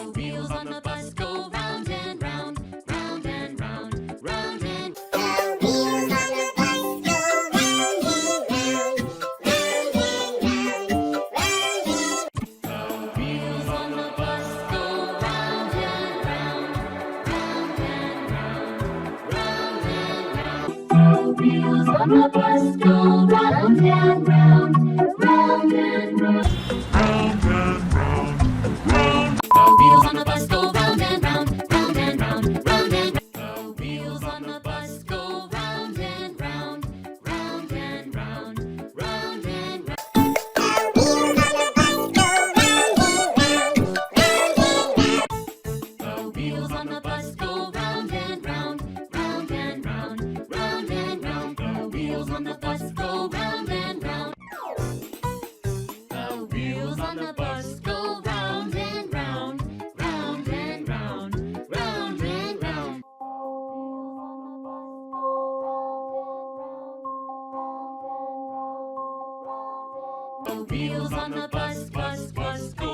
The wheels on the bus go round and round, round and round, round and round. The wheels on the bus go round and round, round and round, round and round. The wheels on the bus go round and round, round and round, round and round. The wheels on the bus go round and round, round and round. The wheels on the bus go round and round, round and round, round and round. The wheels on the bus go round and round, round and round, round and round. The wheels on the bus go round and round, round and round. The wheels on the bus go round and round, round and round, round and round. The wheels on the bus go round and round. The wheels on the bus go round and round, round and round, round and round. The wheels on the bus go